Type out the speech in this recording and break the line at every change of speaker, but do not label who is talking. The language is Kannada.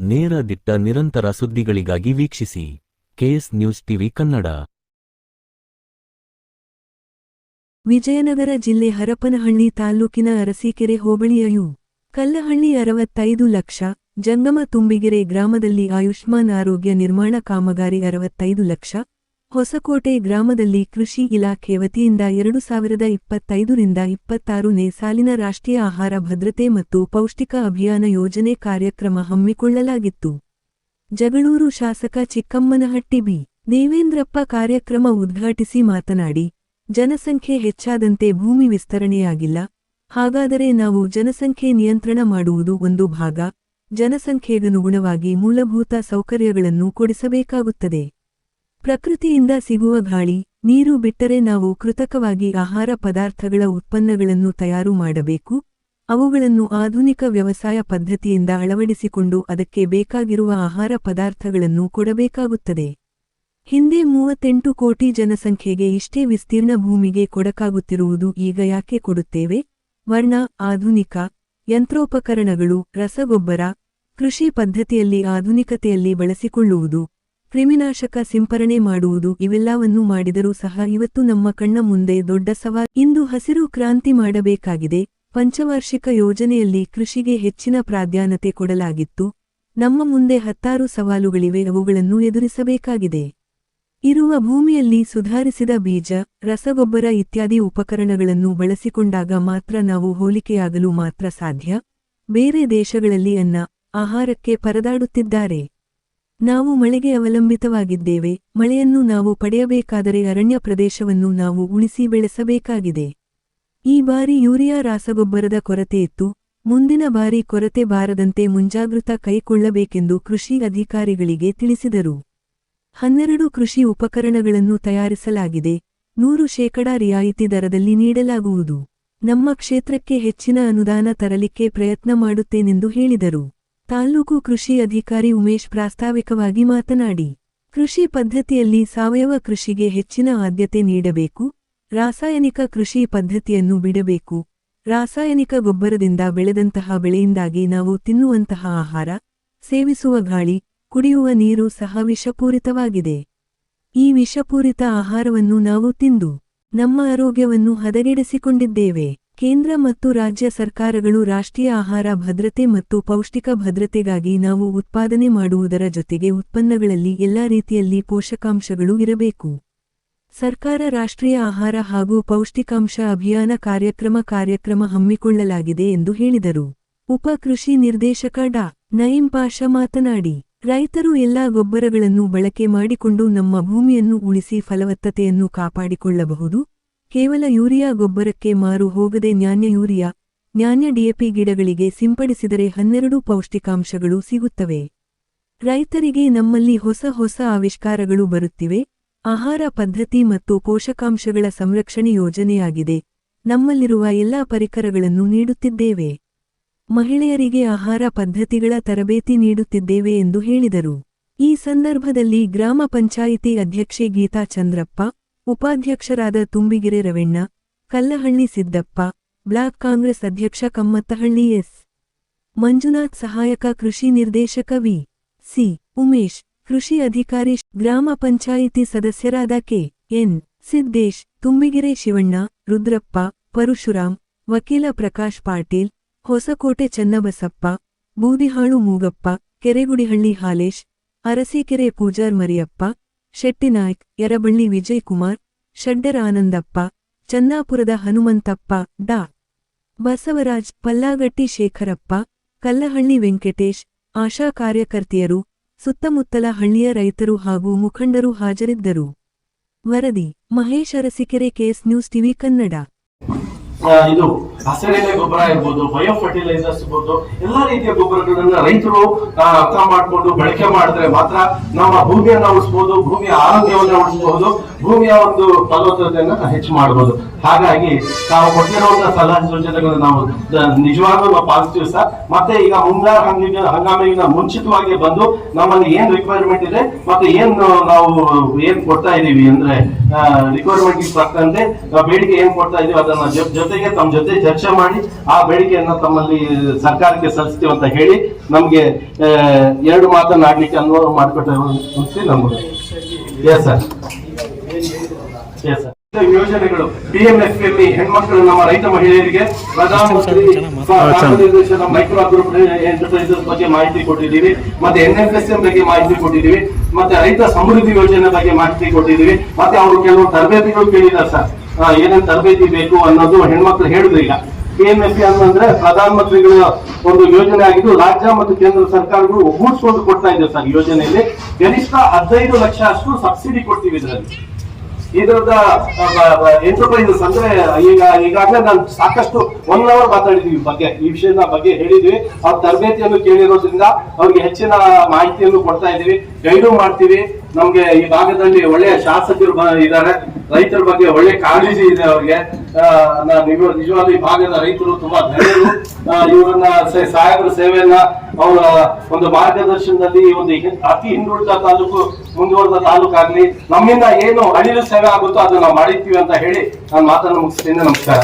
ನೇರ ದಿಟ್ಟ ನಿರಂತರ ಸುದ್ದಿಗಳಿಗಾಗಿ ವೀಕ್ಷಿಸಿ KS news TV Kannada.
Vijayanagara ಜಿಲ್ಲೆ ಹರಪನಹಳ್ಳಿ ತಾಲ್ಲೂಕಿನ ಅರಸೀಕೆರೆ ಹೋಬಳಿಯ ಯು. ಕಲ್ಲಹಳ್ಳಿ 65 ಲಕ್ಷ, ಜಂಗಮ ತುಂಬಿಗೆರೆ ಗ್ರಾಮದಲ್ಲಿ ಆಯುಷ್ಮಾನ್ ಆರೋಗ್ಯ ನಿರ್ಮಾಣ ಕಾಮಗಾರಿ 65 ಲಕ್ಷ, ಹೊಸಕೋಟೆ ಗ್ರಾಮದಲ್ಲಿ ಕೃಷಿ ಇಲಾಖೆ ವತಿಯಿಂದ 2025ರಿಂದ 26ನೇ ಸಾಲಿನ ರಾಷ್ಟ್ರೀಯ ಆಹಾರ ಭದ್ರತೆ ಮತ್ತು ಪೌಷ್ಟಿಕ ಅಭಿಯಾನ ಯೋಜನೆ ಕಾರ್ಯಕ್ರಮ ಹಮ್ಮಿಕೊಳ್ಳಲಾಗಿತ್ತು. ಜಗಳೂರು ಶಾಸಕ ಚಿಕ್ಕಮ್ಮನಹಟ್ಟಿ ಬಿ. ದೇವೇಂದ್ರಪ್ಪ ಕಾರ್ಯಕ್ರಮ ಉದ್ಘಾಟಿಸಿ ಮಾತನಾಡಿ, ಜನಸಂಖ್ಯೆ ಹೆಚ್ಚಾದಂತೆ ಭೂಮಿ ವಿಸ್ತರಣೆಯಾಗಿಲ್ಲ, ಹಾಗಾದರೆ ನಾವು ಜನಸಂಖ್ಯೆ ನಿಯಂತ್ರಣ ಮಾಡುವುದು ಒಂದು ಭಾಗ, ಜನಸಂಖ್ಯೆಗನುಗುಣವಾಗಿ ಮೂಲಭೂತ ಸೌಕರ್ಯಗಳನ್ನು ಕೊಡಿಸಬೇಕಾಗುತ್ತದೆ. ಪ್ರಕೃತಿಯಿಂದ ಸಿಗುವ ಗಾಳಿ, ನೀರು ಬಿಟ್ಟರೆ ನಾವು ಕೃತಕವಾಗಿ ಆಹಾರ ಪದಾರ್ಥಗಳ ಉತ್ಪನ್ನಗಳನ್ನು ತಯಾರು ಮಾಡಬೇಕು, ಅವುಗಳನ್ನು ಆಧುನಿಕ ವ್ಯವಸಾಯ ಪದ್ಧತಿಯಿಂದ ಅಳವಡಿಸಿಕೊಂಡು ಅದಕ್ಕೆ ಬೇಕಾಗಿರುವ ಆಹಾರ ಪದಾರ್ಥಗಳನ್ನು ಕೊಡಬೇಕಾಗುತ್ತದೆ. ಹಿಂದೆ 38 ಕೋಟಿ ಜನಸಂಖ್ಯೆಗೆ ಇಷ್ಟೇ ವಿಸ್ತೀರ್ಣ ಭೂಮಿಗೆ ಕೊಡಕಾಗುತ್ತಿರುವುದು ಈಗ ಯಾಕೆ ಕೊಡುತ್ತೇವೆ? ವರ್ಣ, ಆಧುನಿಕ ಯಂತ್ರೋಪಕರಣಗಳು, ರಸಗೊಬ್ಬರ, ಕೃಷಿ ಪದ್ಧತಿಯಲ್ಲಿ ಆಧುನಿಕತೆಯಲ್ಲಿ ಬಳಸಿಕೊಳ್ಳುವುದು, ಕ್ರಿಮಿನಾಶಕ ಸಿಂಪರಣೆ ಮಾಡುವುದು ಇವೆಲ್ಲವನ್ನೂ ಮಾಡಿದರೂ ಸಹ ಇವತ್ತು ನಮ್ಮ ಕಣ್ಣ ಮುಂದೆ ದೊಡ್ಡ ಸವಾಲು. ಇಂದು ಹಸಿರು ಕ್ರಾಂತಿ ಮಾಡಬೇಕಾಗಿದೆ. ಪಂಚವಾರ್ಷಿಕ ಯೋಜನೆಯಲ್ಲಿ ಕೃಷಿಗೆ ಹೆಚ್ಚಿನ ಪ್ರಾಧಾನ್ಯತೆ ಕೊಡಲಾಗಿತ್ತು. ನಮ್ಮ ಮುಂದೆ 10 ಸವಾಲುಗಳಿವೆ, ಅವುಗಳನ್ನು ಎದುರಿಸಬೇಕಾಗಿದೆ. ಇರುವ ಭೂಮಿಯಲ್ಲಿ ಸುಧಾರಿಸಿದ ಬೀಜ, ರಸಗೊಬ್ಬರ ಇತ್ಯಾದಿ ಉಪಕರಣಗಳನ್ನು ಬಳಸಿಕೊಂಡಾಗ ಮಾತ್ರ ನಾವು ಹೋಲಿಕೆಯಾಗಲು ಮಾತ್ರ ಸಾಧ್ಯ. ಬೇರೆ ದೇಶಗಳಲ್ಲಿ ಅನ್ನ, ಆಹಾರಕ್ಕೆ ಪರದಾಡುತ್ತಿದ್ದಾರೆ. ನಾವು ಮಳೆಗೆ ಅವಲಂಬಿತವಾಗಿದ್ದೇವೆ. ಮಳೆಯನ್ನು ನಾವು ಪಡೆಯಬೇಕಾದರೆ ಅರಣ್ಯ ಪ್ರದೇಶವನ್ನು ನಾವು ಉಳಿಸಿ ಬೆಳೆಸಬೇಕಾಗಿದೆ. ಈ ಬಾರಿ ಯೂರಿಯಾ ರಾಸಗೊಬ್ಬರದ ಕೊರತೆಯಿತ್ತು. ಮುಂದಿನ ಬಾರಿ ಕೊರತೆ ಬಾರದಂತೆ ಮುಂಜಾಗೃತಾ ಕೈಗೊಳ್ಳಬೇಕೆಂದು ಕೃಷಿ ಅಧಿಕಾರಿಗಳಿಗೆ ತಿಳಿಸಿದರು. 12 ಕೃಷಿ ಉಪಕರಣಗಳನ್ನು ತಯಾರಿಸಲಾಗಿದೆ. 100% ರಿಯಾಯಿತಿ ದರದಲ್ಲಿ ನೀಡಲಾಗುವುದು. ನಮ್ಮ ಕ್ಷೇತ್ರಕ್ಕೆ ಹೆಚ್ಚಿನ ಅನುದಾನ ತರಲಿಕ್ಕೆ ಪ್ರಯತ್ನ ಮಾಡುತ್ತೇನೆಂದು ಹೇಳಿದರು. ತಾಲ್ಲೂಕು ಕೃಷಿ ಅಧಿಕಾರಿ ಉಮೇಶ್ ಪ್ರಾಸ್ತಾವಿಕವಾಗಿ ಮಾತನಾಡಿ, ಕೃಷಿ ಪದ್ಧತಿಯಲ್ಲಿ ಸಾವಯವ ಕೃಷಿಗೆ ಹೆಚ್ಚಿನ ಆದ್ಯತೆ ನೀಡಬೇಕು, ರಾಸಾಯನಿಕ ಕೃಷಿ ಪದ್ಧತಿಯನ್ನು ಬಿಡಬೇಕು. ರಾಸಾಯನಿಕ ಗೊಬ್ಬರದಿಂದ ಬೆಳೆದಂತಹ ಬೆಳೆಯಿಂದಾಗಿ ನಾವು ತಿನ್ನುವಂತಹ ಆಹಾರ, ಸೇವಿಸುವ ಗಾಳಿ, ಕುಡಿಯುವ ನೀರು ಸಹ ವಿಷಪೂರಿತವಾಗಿದೆ. ಈ ವಿಷಪೂರಿತ ಆಹಾರವನ್ನು ನಾವು ತಿಂದು ನಮ್ಮ ಆರೋಗ್ಯವನ್ನು ಹದಗೆಡಿಸಿಕೊಂಡಿದ್ದೇವೆ. ಕೇಂದ್ರ ಮತ್ತು ರಾಜ್ಯ ಸರ್ಕಾರಗಳು ರಾಷ್ಟ್ರೀಯ ಆಹಾರ ಭದ್ರತೆ ಮತ್ತು ಪೌಷ್ಟಿಕ ಭದ್ರತೆಗಾಗಿ ನಾವು ಉತ್ಪಾದನೆ ಮಾಡುವುದರ ಜೊತೆಗೆ ಉತ್ಪನ್ನಗಳಲ್ಲಿ ಎಲ್ಲಾ ರೀತಿಯಲ್ಲಿ ಪೋಷಕಾಂಶಗಳು ಇರಬೇಕು. ಸರ್ಕಾರ ರಾಷ್ಟ್ರೀಯ ಆಹಾರ ಹಾಗೂ ಪೌಷ್ಟಿಕಾಂಶ ಅಭಿಯಾನ ಕಾರ್ಯಕ್ರಮ ಹಮ್ಮಿಕೊಳ್ಳಲಾಗಿದೆ ಎಂದು ಹೇಳಿದರು. ಉಪ ಕೃಷಿ ನಿರ್ದೇಶಕ ಡಾ. ನಯೀಂ ಪಾಷಾ ಮಾತನಾಡಿ, ರೈತರು ಎಲ್ಲಾ ಗೊಬ್ಬರಗಳನ್ನು ಬಳಕೆ ಮಾಡಿಕೊಂಡು ನಮ್ಮ ಭೂಮಿಯನ್ನು ಉಳಿಸಿ ಫಲವತ್ತತೆಯನ್ನು ಕಾಪಾಡಿಕೊಳ್ಳಬಹುದು. ಕೇವಲ ಯೂರಿಯಾ ಗೊಬ್ಬರಕ್ಕೆ ಮಾರು ಹೋಗದೆ ನ್ಯಾನ್ಯ ಯೂರಿಯಾ, ನ್ಯಾನ್ಯ ಡಿಎಪಿ ಗಿಡಗಳಿಗೆ ಸಿಂಪಡಿಸಿದರೆ 12 ಪೌಷ್ಟಿಕಾಂಶಗಳು ಸಿಗುತ್ತವೆ. ರೈತರಿಗೆ ನಮ್ಮಲ್ಲಿ ಹೊಸ ಆವಿಷ್ಕಾರಗಳು ಬರುತ್ತಿವೆ. ಆಹಾರ ಪದ್ಧತಿ ಮತ್ತು ಪೋಷಕಾಂಶಗಳ ಸಂರಕ್ಷಣೆ ಯೋಜನೆಯಾಗಿದೆ. ನಮ್ಮಲ್ಲಿರುವ ಎಲ್ಲಾ ಪರಿಕರಗಳನ್ನು ನೀಡುತ್ತಿದ್ದೇವೆ. ಮಹಿಳೆಯರಿಗೆ ಆಹಾರ ಪದ್ಧತಿಗಳ ತರಬೇತಿ ನೀಡುತ್ತಿದ್ದೇವೆ ಎಂದು ಹೇಳಿದರು. ಈ ಸಂದರ್ಭದಲ್ಲಿ ಗ್ರಾಮ ಪಂಚಾಯಿತಿ ಅಧ್ಯಕ್ಷೆ ಗೀತಾ ಚಂದ್ರಪ್ಪ, ಉಪಾಧ್ಯಕ್ಷರಾದ ತುಂಬಿಗೆರೆ ರವಣ್ಣ, ಕಲ್ಲಹಳ್ಳಿ ಸಿದ್ದಪ್ಪ, ಬ್ಲಾಕ್ ಕಾಂಗ್ರೆಸ್ ಅಧ್ಯಕ್ಷ ಕಮ್ಮತ್ತಹಳ್ಳಿ ಎಸ್. ಮಂಜುನಾಥ್, ಸಹಾಯಕ ಕೃಷಿ ನಿರ್ದೇಶಕ ವಿ. ಸಿ. ಉಮೇಶ್, ಕೃಷಿ ಅಧಿಕಾರಿ, ಗ್ರಾಮ ಪಂಚಾಯಿತಿ ಸದಸ್ಯರಾದ ಕೆ. ಎನ್. ಸಿದ್ದೇಶ್, ತುಂಬಿಗೆರೆ ಶಿವಣ್ಣ, ರುದ್ರಪ್ಪ, ಪರಶುರಾಮ್, ವಕೀಲ ಪ್ರಕಾಶ್ ಪಾಟೀಲ್, ಹೊಸಕೋಟೆ ಚನ್ನಬಸಪ್ಪ, ಬೂದಿಹಾಳು ಮೂಗಪ್ಪ, ಕೆರೆಗುಡಿಹಳ್ಳಿ ಹಾಲೇಶ್, ಅರಸೀಕೆರೆ ಪೂಜಾರ್ ಮರಿಯಪ್ಪ, ಶೆಟ್ಟಿನಾಯ್ಕ್, ಯರಬಳ್ಳಿ ವಿಜಯಕುಮಾರ್, ಶಡ್ಡರ ಆನಂದಪ್ಪ, ಚನ್ನಾಪುರದ ಹನುಮಂತಪ್ಪ, ಡಾ. ಬಸವರಾಜ್, ಪಲ್ಲಾಗಟ್ಟಿ ಶೇಖರಪ್ಪ, ಕಲ್ಲಹಳ್ಳಿ ವೆಂಕಟೇಶ್, ಆಶಾ ಕಾರ್ಯಕರ್ತೆಯರು, ಸುತ್ತಮುತ್ತಲ ಹಳ್ಳಿಯ ರೈತರು ಹಾಗೂ ಮುಖಂಡರು ಹಾಜರಿದ್ದರು. ವರದಿ Mahesh, Arasikere, KS news TV Kannada.
ಇದು ಹಸಿರೆಲೆ ಗೊಬ್ಬರ ಇರ್ಬೋದು, ಬಯೋ ಫರ್ಟಿಲೈಸರ್ಸ್ ಇರ್ಬೋದು, ಎಲ್ಲಾ ರೀತಿಯ ಗೊಬ್ಬರಗಳನ್ನ ರೈತರು ಅರ್ಥ ಮಾಡಿಕೊಂಡು ಬಳಕೆ ಮಾಡಿದ್ರೆ ಮಾತ್ರ ನಮ್ಮ ಭೂಮಿಯನ್ನ ಉಳಿಸಬಹುದು, ಭೂಮಿಯ ಆರೋಗ್ಯವನ್ನ ಉಳಿಸಬಹುದು, ಭೂಮಿಯ ಒಂದು ಫಲವತ್ತತೆಯನ್ನ ಹೆಚ್ಚು ಮಾಡಬಹುದು. ಹಾಗಾಗಿ ನಾವು ಕೊಟ್ಟಿರುವಂತಹ ಸಲಹೆ ಸೂಚನೆಗಳನ್ನು ನಾವು ನಿಜವಾಗ್ಲೂ ನಾವು ಪಾಲಿಸ್ತೀವಿ ಸರ್. ಮತ್ತೆ ಈಗ ಮುಂಗಾರು ಹಂಗಾಮಿನ ಮುಂಚಿತವಾಗಿ ಬಂದು ನಮ್ಮಲ್ಲಿ ಏನ್ ರಿಕ್ವೈರ್ಮೆಂಟ್ ಇದೆ ಮತ್ತೆ ನಾವು ಏನ್ ಕೊಡ್ತಾ ಇದೀವಿ ಅಂದ್ರೆ ರಿಕ್ವೈರ್ಮೆಂಟ್ ತಕ್ಕಂತೆ ಬೇಡಿಕೆ ಏನ್ ಕೊಡ್ತಾ ಇದೀವಿ ಅದನ್ನ ಜೊತೆ ಜೊತೆಗೆ ತಮ್ಮ ಜೊತೆ ಚರ್ಚೆ ಮಾಡಿ ಆ ಬೇಡಿಕೆಯನ್ನ ತಮ್ಮಲ್ಲಿ ಸರ್ಕಾರಕ್ಕೆ ಸಲ್ಲಿಸ್ತೀವಿ ಅಂತ ಹೇಳಿ ನಮ್ಗೆ 2 ಮಾತನ್ನ ಆಡ್ಲಿಕ್ಕೆ ಅನುಭವ ಮಾಡಿಕೊಟ್ಟೆ ನಮ್ಗೆ. Yes sir, yes sir. ಯೋಜನೆಗಳು PMFME ಹೆಣ್ಮಕ್ಳು ನಮ್ಮ ರೈತ ಮಹಿಳೆಯರಿಗೆ ಪ್ರಧಾನಮಂತ್ರಿ ಮಾರ್ಗನಿರ್ದೇಶನ ಮೈಕ್ರೋ ಗ್ರೂಪ್ ಎಂಟರ್ಪ್ರೈಸಸ್ ಬಗ್ಗೆ ಮಾಹಿತಿ ಕೊಟ್ಟಿದ್ದೀವಿ, ಮತ್ತೆ NFSM ಬಗ್ಗೆ ಮಾಹಿತಿ ಕೊಟ್ಟಿದ್ದೀವಿ, ಮತ್ತೆ ರೈತ ಸಮೃದ್ಧಿ ಯೋಜನೆ ಬಗ್ಗೆ ಮಾಹಿತಿ ಕೊಟ್ಟಿದ್ದೀವಿ. ಮತ್ತೆ ಅವರು ಕೆಲವು ತರಬೇತಿಗಳು ಕೇಳಿದ್ದಾರೆ ಸರ್, ಏನೇನು ತರಬೇತಿ ಬೇಕು ಅನ್ನೋದು ಹೆಣ್ಮಕ್ಳು ಹೇಳಿದ್ರು. ಈಗ PMFE ಅಂದ್ರೆ ಪ್ರಧಾನಮಂತ್ರಿಗಳ ಒಂದು ಯೋಜನೆ ಆಗಿದ್ದು ರಾಜ್ಯ ಮತ್ತು ಕೇಂದ್ರ ಸರ್ಕಾರಗಳು ಒಗ್ಗೂಡಿಸಿಕೊಂಡು ಕೊಡ್ತಾ ಇದೆ ಸರ್. ಯೋಜನೆಯಲ್ಲಿ ಗರಿಷ್ಠ 15 ಲಕ್ಷ ಅಷ್ಟು ಸಬ್ಸಿಡಿ ಕೊಡ್ತೀವಿ ಇದರಲ್ಲಿ. ಇದರದ ಎಂಟರ್ಪ್ರೈಸಸ್ ಅಂದ್ರೆ ಈಗಾಗಲೇ ನಾನು ಸಾಕಷ್ಟು 1 ಅವರ್ ಮಾತಾಡಿದೀವಿ ಬಗ್ಗೆ, ಈ ವಿಷಯದ ಬಗ್ಗೆ ಹೇಳಿದ್ವಿ. ಅವ್ರ ತರಬೇತಿಯನ್ನು ಕೇಳಿರೋದ್ರಿಂದ ಅವ್ರಿಗೆ ಹೆಚ್ಚಿನ ಮಾಹಿತಿಯನ್ನು ಕೊಡ್ತಾ ಇದೀವಿ, ಗೈಡು ಮಾಡ್ತೀವಿ. ನಮ್ಗೆ ಈ ಭಾಗದಲ್ಲಿ ಒಳ್ಳೆಯ ಶಾಸಕರು ಇದ್ದಾರೆ, ರೈತರ ಬಗ್ಗೆ ಒಳ್ಳೆ ಕಾಳಜಿ ಇದೆ ಅವ್ರಿಗೆ. ನಿಜವಾಗ್ಲೂ ಈ ಭಾಗದ ರೈತರು ತುಂಬಾ ಧನ್ಯರು. ಇವರನ್ನ ಸಾಹೇಬರ ಸೇವೆಯನ್ನ ಅವರ ಒಂದು ಮಾರ್ಗದರ್ಶನದಲ್ಲಿ ಒಂದು ಅತಿ ಹಿಂದುಳಿದ ತಾಲೂಕು ಮುಂದುವರೆದ ತಾಲೂಕಾಗ್ಲಿ ನಮ್ಮಿಂದ ಏನು ಅಳಿಲು ಸೇವೆ ಆಗುತ್ತೋ ಅದನ್ನ ನಾವು ಮಾಡಿರ್ತೀವಿ ಅಂತ ಹೇಳಿ ನಾನು ಮಾತನ್ನು ಮುಗಿಸ್ತೀನಿ. ನಮಸ್ಕಾರ.